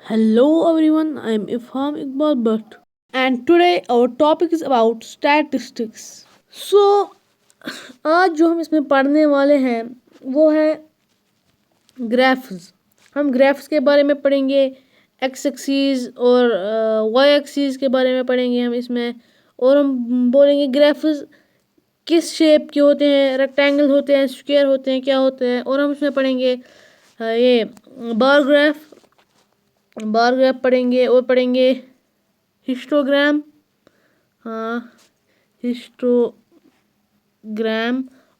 Hello everyone, I am Ifham Iqbal Bhatt and today our topic is about statistics. So आज जो हम इसमें पढ़ने वाले हैं वो है ग्राफ्स। हम ग्राफ्स के बारे में पढ़ेंगे, एक्स एक्सीज और वाई एक्सीज के बारे में पढ़ेंगे हम इसमें, और हम बोलेंगे ग्राफ्स किस शेप के होते हैं, रेक्टेंगल होते हैं, स्क्वायर होते हैं, क्या होते हैं। और हम इसमें पढ़ेंगे ये बार ग्राफ पढ़ेंगे और पढ़ेंगे हिस्टोग्राम, हाँ हिस्टोग्राम,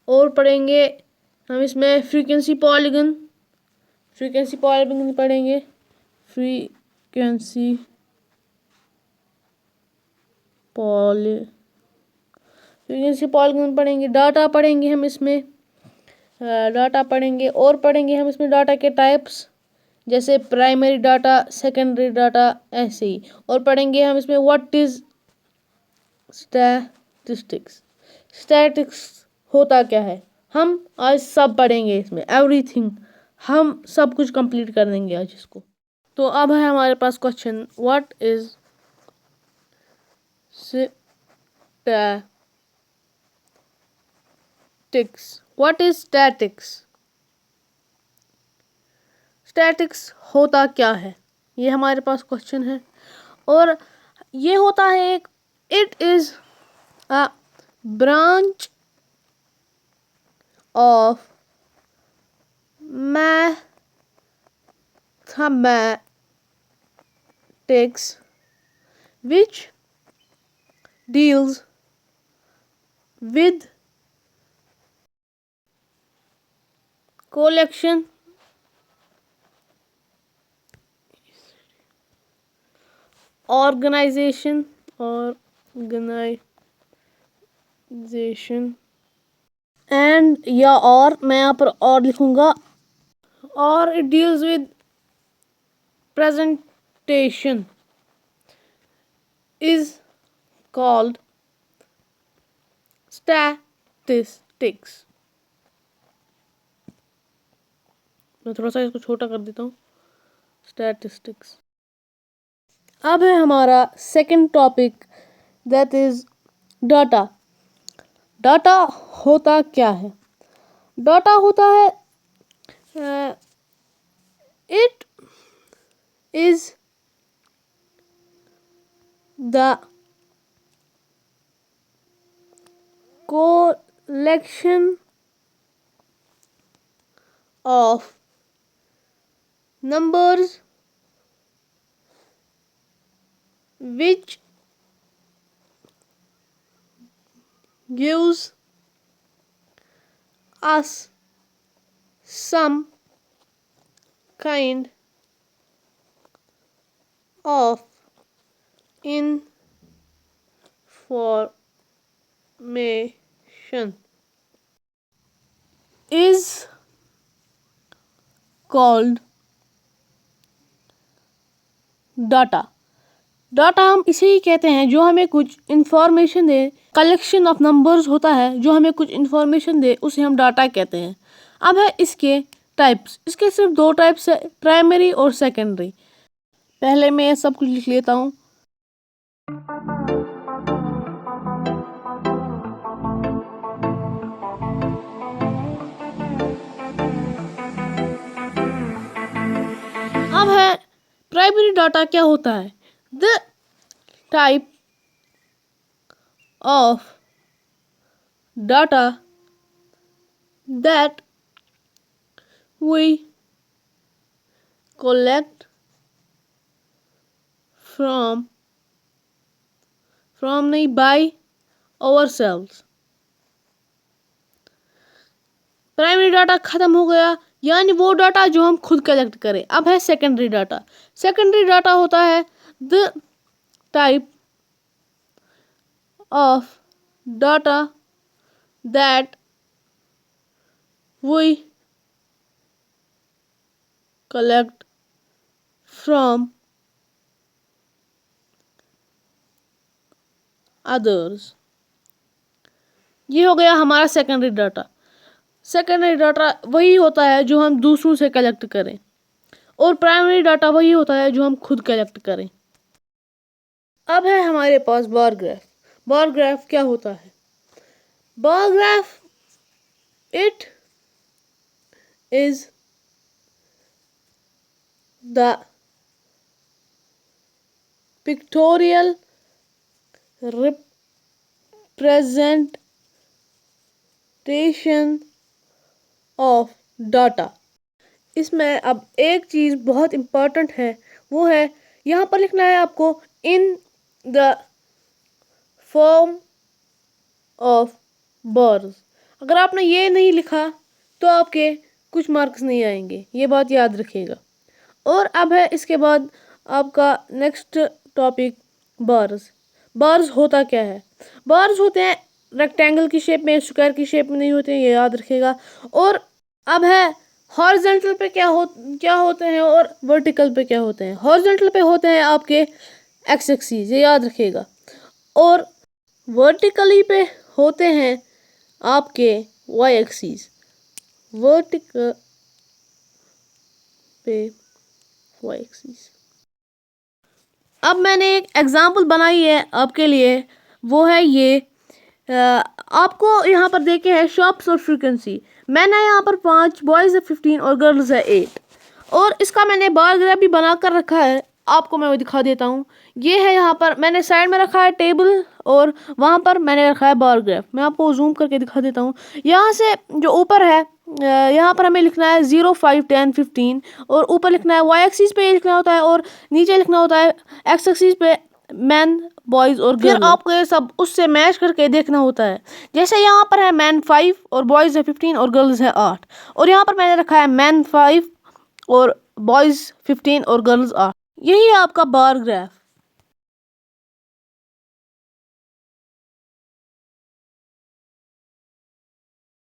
और पढ़ेंगे हम इसमें फ्रीक्वेंसी पॉलीगन पढ़ेंगे, फ्रीक्वेंसी पॉलीगन पढ़ेंगे, डाटा पढ़ेंगे हम इसमें, डाटा पढ़ेंगे और पढ़ेंगे हम इसमें डाटा के टाइप्स, जैसे प्राइमरी डाटा, सेकेंडरी डाटा, ऐसे ही। और पढ़ेंगे हम इसमें व्हाट इज स्टैटिस्टिक्स होता क्या है। हम आज सब पढ़ेंगे इसमें, एवरीथिंग, हम सब कुछ कंप्लीट कर देंगे आज इसको। तो अब है हमारे पास question, what is statics. Statics होता क्या है, ये हमारे पास क्वेश्चन है। और ये होता है एक, it is a branch of mathematics which deals with collection, organization and या और मैं यहाँ पर और लिखूंगा, और it deals with presentation is called statistics। मैं थोड़ा सा इसको छोटा कर देता हूँ, स्टैटिस्टिक्स। अब है हमारा second topic, that is data. Data होता क्या है। डाटा होता है, it is the collection of numbers which gives us some kind of information is called data. Data हम इसे ही कहते हैं जो हमें कुछ information they. Collection of numbers होता है जो हमें कुछ इंफॉर्मेशन दे, उसे हम डाटा कहते हैं। अब है इसके टाइप्स। इसके सिर्फ दो टाइप्स है, प्राइमरी और सेकेंडरी। पहले मैं सब कुछ लिख लेता हूँ। अब है प्राइमरी डाटा क्या होता है। The type of data that we collect from नहीं, by ourselves। प्राइमरी डाटा खत्म हो गया, यानी वो डाटा जो हम खुद कलेक्ट करें। अब है सेकेंडरी डाटा। सेकेंडरी डाटा होता है the type of data that we collect from others। ये हो गया हमारा सेकेंडरी डाटा। सेकेंडरी डाटा वही होता है जो हम दूसरों से कलेक्ट करें। और प्राइमरी डाटा वही होता है जो हम खुद कलेक्ट करें। अब है हमारे पास बार ग्राफ। बार ग्राफ क्या होता है? Bar graph it is the pictorial representation of data. इसमें अब एक चीज़ बहुत इम्पॉर्टेंट है, वो है यहाँ पर लिखना है आपको in the form of bars. अगर आपने ये नहीं लिखा तो आपके कुछ मार्क्स नहीं आएंगे, ये बात याद रखिएगा। और अब है इसके बाद आपका नेक्स्ट टॉपिक बार्स। बार्स होता क्या है? बार्स होते हैं रेक्टेंगल की शेप में, स्क्वायर की शेप में नहीं होते हैं, ये याद रखिएगा। और अब है हॉरिजॉन्टल पे क्या होते हैं और वर्टिकल पे क्या होते हैं। हॉरिजॉन्टल पे होते हैं आपके एक्स एक्सिस, ये याद रखिएगा। और वर्टिकली पे होते हैं आपके वाई एक्सिस। वर्टिकल पे वाई एक्सिस। अब मैंने एक एग्जांपल बनाई है आपके लिए, वो है ये आपको यहाँ पर देखे है शॉप्स और फ्रीक्वेंसी। मैंने यहाँ पर 5 बॉयज़ है 15 और गर्ल्स है 8, और इसका मैंने बार ग्राफ भी बना कर रखा है, आपको मैं वो दिखा देता हूँ। ये है यहाँ पर मैंने साइड में रखा है टेबल, और वहाँ पर मैंने रखा है बार ग्राफ। मैं आपको जूम करके दिखा देता हूँ। यहाँ से जो ऊपर है यहाँ पर हमें लिखना है 0, 5, 10, 15, और ऊपर लिखना है वाई एक्सिस पे लिखना होता है, और नीचे लिखना होता है एक्स एक्सिस पे मैन, बॉयज़ और गर्ल। फिर आपको ये सब उससे मैच करके देखना होता है। जैसे यहाँ पर है मैन 5 और बॉयज़ है 15 और गर्ल्स है 8, और यहाँ पर मैंने रखा है मैन 5 और बॉयज़ 15 और गर्ल्स 8। यही है आपका बार ग्राफ।